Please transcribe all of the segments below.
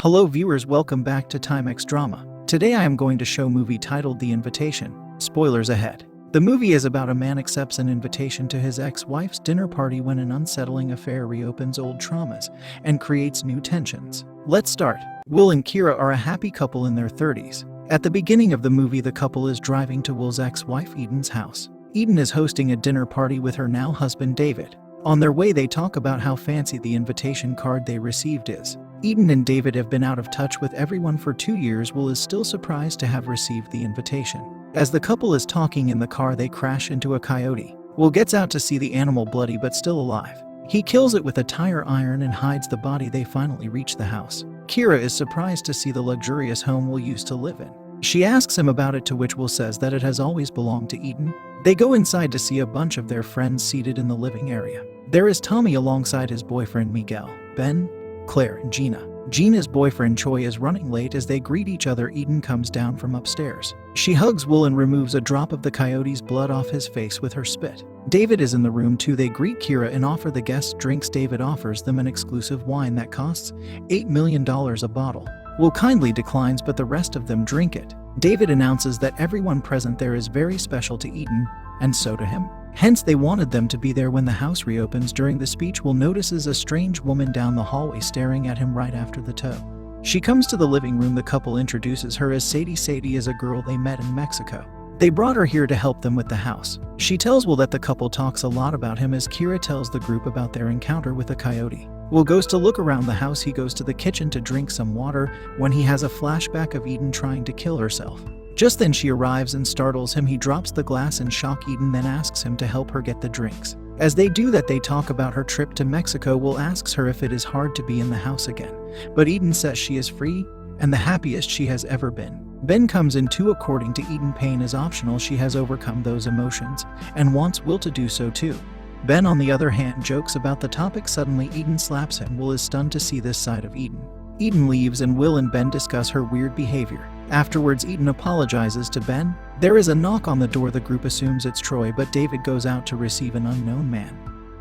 Hello viewers, welcome back to Timex Drama. Today I am going to show movie titled The Invitation. Spoilers ahead. The movie is about a man accepts an invitation to his ex-wife's dinner party when an unsettling affair reopens old traumas and creates new tensions. Let's start. Will and Kira are a happy couple in their 30s. At the beginning of the movie, the couple is driving to Will's ex-wife Eden's house. Eden is hosting a dinner party with her now husband David. On their way, they talk about how fancy the invitation card they received is. Eden and David have been out of touch with everyone for 2 years. Will is still surprised to have received the invitation. As the couple is talking in the car, they crash into a coyote. Will gets out to see the animal bloody but still alive. He kills it with a tire iron and hides the body. They finally reach the house. Kira is surprised to see the luxurious home Will used to live in. She asks him about it, to which Will says that it has always belonged to Eden. They go inside to see a bunch of their friends seated in the living area. There is Tommy alongside his boyfriend Miguel, Ben, Claire, and Gina. Gina's boyfriend Choi is running late. As they greet each other, Eden comes down from upstairs. She hugs Will and removes a drop of the coyote's blood off his face with her spit. David is in the room too. They greet Kira and offer the guests drinks. David offers them an exclusive wine that costs $8 million a bottle. Will kindly declines, but the rest of them drink it. David announces that everyone present there is very special to Eden, and so to him. Hence they wanted them to be there when the house reopens. During the speech, Will notices a strange woman down the hallway staring at him right after the tow. She comes to the living room. The couple introduces her as Sadie. Sadie is a girl they met in Mexico. They brought her here to help them with the house. She tells Will that the couple talks a lot about him, as Kira tells the group about their encounter with a coyote. Will goes to look around the house. He goes to the kitchen to drink some water when he has a flashback of Eden trying to kill herself. Just then she arrives and startles him. He drops the glass in shock. Eden then asks him to help her get the drinks. As they do that, they talk about her trip to Mexico. Will asks her if it is hard to be in the house again, but Eden says she is free and the happiest she has ever been. Ben comes in too. According to Eden, pain is optional. She has overcome those emotions and wants Will to do so too. Ben, on the other hand, jokes about the topic. Suddenly Eden slaps him. Will is stunned to see this side of Eden. Eden leaves and Will and Ben discuss her weird behavior. Afterwards, Eden apologizes to Ben. There is a knock on the door. The group assumes it's Troy, but David goes out to receive an unknown man.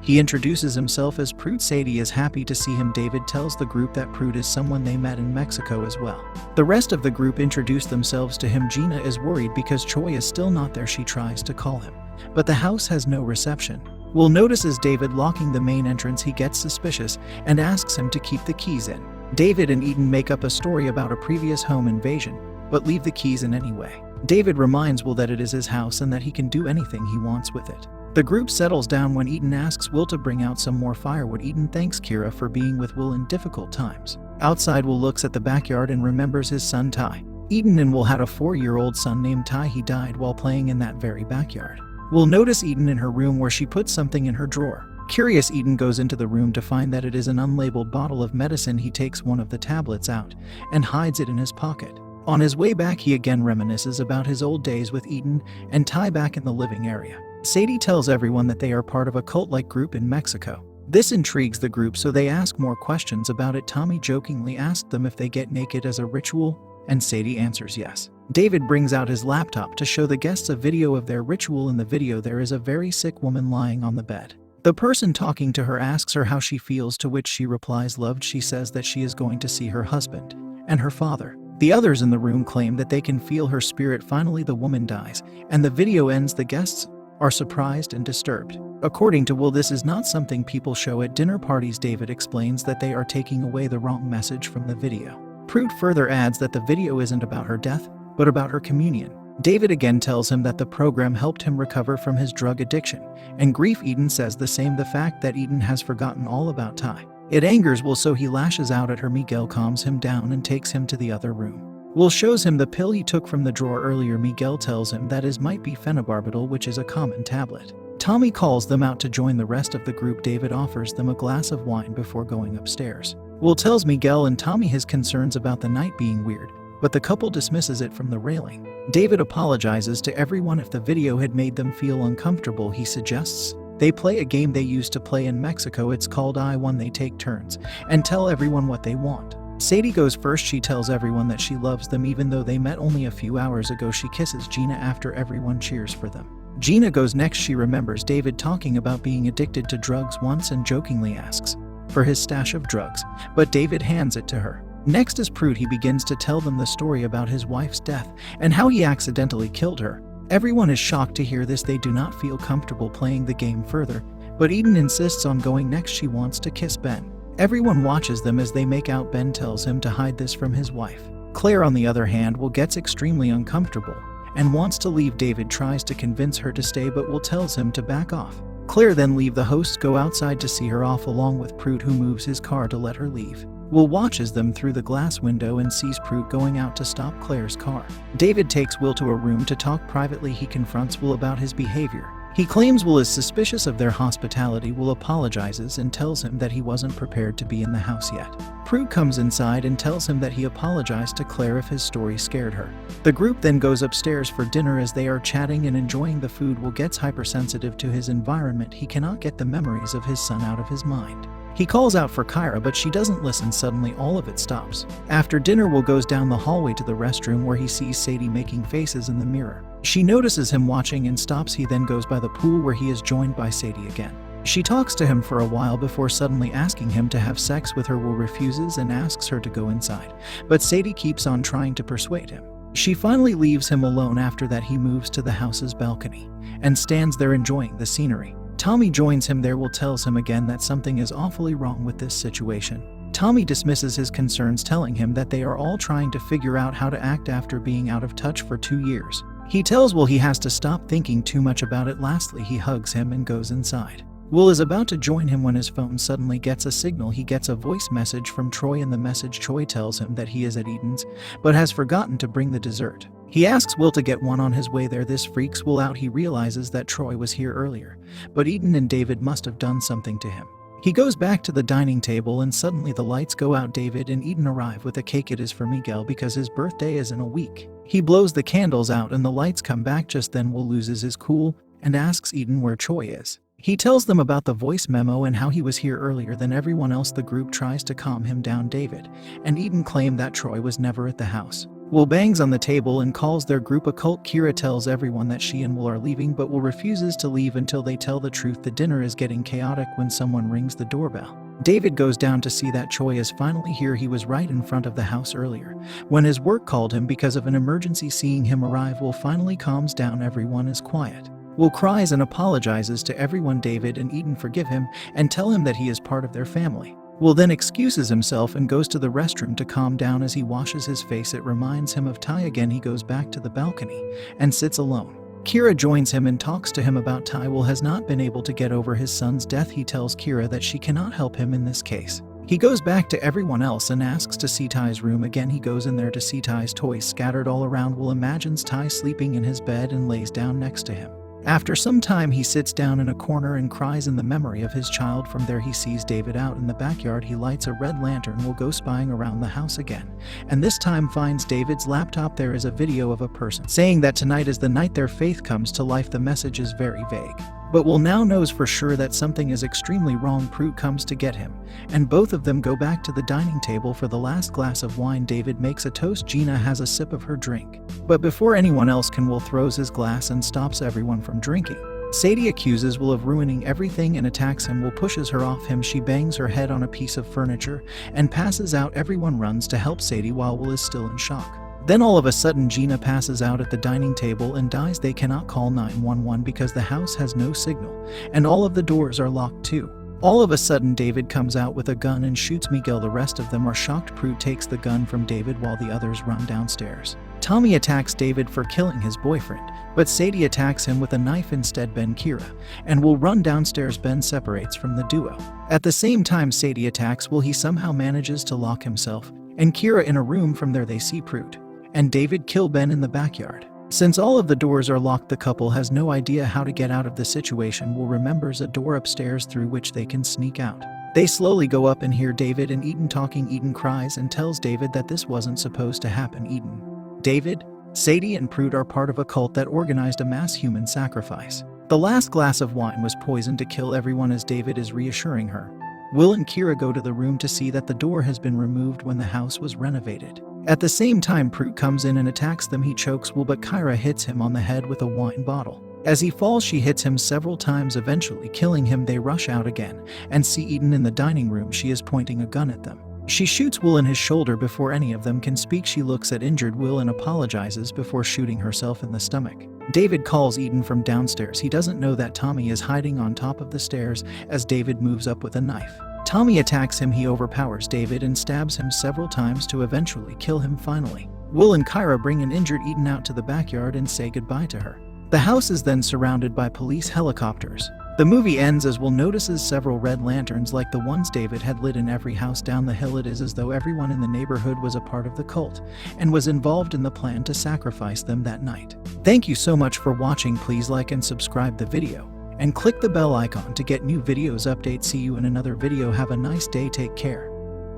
He introduces himself as Prude. Sadie is happy to see him. David tells the group that Prude is someone they met in Mexico as well. The rest of the group introduce themselves to him. Gina is worried because Troy is still not there. She tries to call him, but the house has no reception. Will notices David locking the main entrance. He gets suspicious and asks him to keep the keys in. David and Eden make up a story about a previous home invasion, but leave the keys in anyway. David reminds Will that it is his house and that he can do anything he wants with it. The group settles down when Eden asks Will to bring out some more firewood. Eden thanks Kira for being with Will in difficult times. Outside, Will looks at the backyard and remembers his son Ty. Eden and Will had a 4-year-old son named Ty. He died while playing in that very backyard. Will notice Eden in her room where she puts something in her drawer. Curious, Eden goes into the room to find that it is an unlabeled bottle of medicine. He takes one of the tablets out and hides it in his pocket. On his way back, he again reminisces about his old days with Eden and Ty back in the living area. Sadie tells everyone that they are part of a cult-like group in Mexico. This intrigues the group, so they ask more questions about it. Tommy jokingly asked them if they get naked as a ritual, and Sadie answers yes. David brings out his laptop to show the guests a video of their ritual. In the video, there is a very sick woman lying on the bed. The person talking to her asks her how she feels, to which she replies loved. She says that she is going to see her husband and her father. The others in the room claim that they can feel her spirit. Finally, the woman dies, and the video ends. The guests are surprised and disturbed. According to Will, this is not something people show at dinner parties. David explains that they are taking away the wrong message from the video. Prude further adds that the video isn't about her death, but about her communion. David again tells him that the program helped him recover from his drug addiction and grief. Eden says the same. The fact that Eden has forgotten all about Ty, it angers Will, so he lashes out at her. Miguel calms him down and takes him to the other room. Will shows him the pill he took from the drawer earlier. Miguel tells him that it might be phenobarbital, which is a common tablet. Tommy calls them out to join the rest of the group. David offers them a glass of wine before going upstairs. Will tells Miguel and Tommy his concerns about the night being weird, but the couple dismisses it from the railing. David apologizes to everyone if the video had made them feel uncomfortable. He suggests they play a game they used to play in Mexico. It's called I Won. They take turns and tell everyone what they want. Sadie goes first. She tells everyone that she loves them even though they met only a few hours ago. She kisses Gina after everyone cheers for them. Gina goes next. She remembers David talking about being addicted to drugs once and jokingly asks for his stash of drugs, but David hands it to her. Next is Prude. He begins to tell them the story about his wife's death and how he accidentally killed her. Everyone is shocked to hear this. They do not feel comfortable playing the game further, but Eden insists on going next. She wants to kiss Ben. Everyone watches them as they make out. Ben tells him to hide this from his wife. Claire, on the other hand, gets extremely uncomfortable and wants to leave. David tries to convince her to stay, but tells him to back off. Claire then leaves. The hosts go outside to see her off along with Prude, who moves his car to let her leave. Will watches them through the glass window and sees Prude going out to stop Claire's car. David takes Will to a room to talk privately. He confronts Will about his behavior. He claims Will is suspicious of their hospitality. Will apologizes and tells him that he wasn't prepared to be in the house yet. Prude comes inside and tells him that he apologized to Claire if his story scared her. The group then goes upstairs for dinner. As they are chatting and enjoying the food, Will gets hypersensitive to his environment. He cannot get the memories of his son out of his mind. He calls out for Kyra, but she doesn't listen. Suddenly, all of it stops. After dinner, Will goes down the hallway to the restroom where he sees Sadie making faces in the mirror. She notices him watching and stops. He then goes by the pool where he is joined by Sadie again. She talks to him for a while before suddenly asking him to have sex with her. Will refuses and asks her to go inside, but Sadie keeps on trying to persuade him. She finally leaves him alone. After that, he moves to the house's balcony and stands there enjoying the scenery. Tommy joins him there. Will tells him again that something is awfully wrong with this situation. Tommy dismisses his concerns, telling him that they are all trying to figure out how to act after being out of touch for 2 years. He tells Will he has to stop thinking too much about it. Lastly, he hugs him and goes inside. Will is about to join him when his phone suddenly gets a signal. He gets a voice message from Troy. In the message, Troy tells him that he is at Eden's, but has forgotten to bring the dessert. He asks Will to get one on his way there. This freaks Will out. He realizes that Troy was here earlier, but Eden and David must have done something to him. He goes back to the dining table and suddenly the lights go out. David and Eden arrive with a cake. It is for Miguel because his birthday is in a week. He blows the candles out and the lights come back. Just then Will loses his cool and asks Eden where Troy is. He tells them about the voice memo and how he was here earlier than everyone else. The group tries to calm him down. David and Eden claim that Troy was never at the house. Will bangs on the table and calls their group a cult. Kira tells everyone that she and Will are leaving, but Will refuses to leave until they tell the truth. The dinner is getting chaotic when someone rings the doorbell. David goes down to see that Troy is finally here. He was right in front of the house earlier when his work called him because of an emergency. Seeing him arrive, Will finally calms down. Everyone is quiet. Will cries and apologizes to everyone. David and Eden forgive him and tell him that he is part of their family. Will then excuses himself and goes to the restroom to calm down. As he washes his face, it reminds him of Ty again. He goes back to the balcony and sits alone. Kira joins him and talks to him about Ty. Will has not been able to get over his son's death. He tells Kira that she cannot help him in this case. He goes back to everyone else and asks to see Ty's room again. He goes in there to see Ty's toys scattered all around. Will imagines Ty sleeping in his bed and lays down next to him. After some time, he sits down in a corner and cries in the memory of his child. From there, he sees David out in the backyard. He lights a red lantern. Will go spying around the house again, and this time finds David's laptop. There is a video of a person saying that tonight is the night their faith comes to life. The message is very vague, but Will now knows for sure that something is extremely wrong. Prude comes to get him, and both of them go back to the dining table for the last glass of wine. David makes a toast. Gina has a sip of her drink, but before anyone else can, Will throws his glass and stops everyone from drinking. Sadie accuses Will of ruining everything and attacks him. Will pushes her off him. She bangs her head on a piece of furniture and passes out. Everyone runs to help Sadie while Will is still in shock. Then all of a sudden, Gina passes out at the dining table and dies. They cannot call 911 because the house has no signal and all of the doors are locked too. All of a sudden, David comes out with a gun and shoots Miguel. The rest of them are shocked. Prude takes the gun from David while the others run downstairs. Tommy attacks David for killing his boyfriend, but Sadie attacks him with a knife instead. Ben, Kira, and Will run downstairs. Ben separates from the duo. At the same time, Sadie attacks Will. He somehow manages to lock himself and Kira in a room. From there, they see Prude and David kill Ben in the backyard. Since all of the doors are locked, the couple has no idea how to get out of the situation. Will remembers a door upstairs through which they can sneak out. They slowly go up and hear David and Eden talking. Eden cries and tells David that this wasn't supposed to happen. Eden, David, Sadie, and Prude are part of a cult that organized a mass human sacrifice. The last glass of wine was poisoned to kill everyone. As David is reassuring her, Will and Kira go to the room to see that the door has been removed when the house was renovated. At the same time, Prude comes in and attacks them. He chokes Will, but Kyra hits him on the head with a wine bottle. As he falls, she hits him several times, eventually killing him. They rush out again and see Eden in the dining room. She is pointing a gun at them. She shoots Will in his shoulder before any of them can speak. She looks at injured Will and apologizes before shooting herself in the stomach. David calls Eden from downstairs. He doesn't know that Tommy is hiding on top of the stairs as David moves up with a knife. Tommy attacks him. He overpowers David and stabs him several times to eventually kill him finally. Will and Kyra bring an injured Eden out to the backyard and say goodbye to her. The house is then surrounded by police helicopters. The movie ends as Will notices several red lanterns like the ones David had lit in every house down the hill. It is as though everyone in the neighborhood was a part of the cult and was involved in the plan to sacrifice them that night. Thank you so much for watching. Please like and subscribe the video and click the bell icon to get new videos updates. See you in another video. Have a nice day. Take care.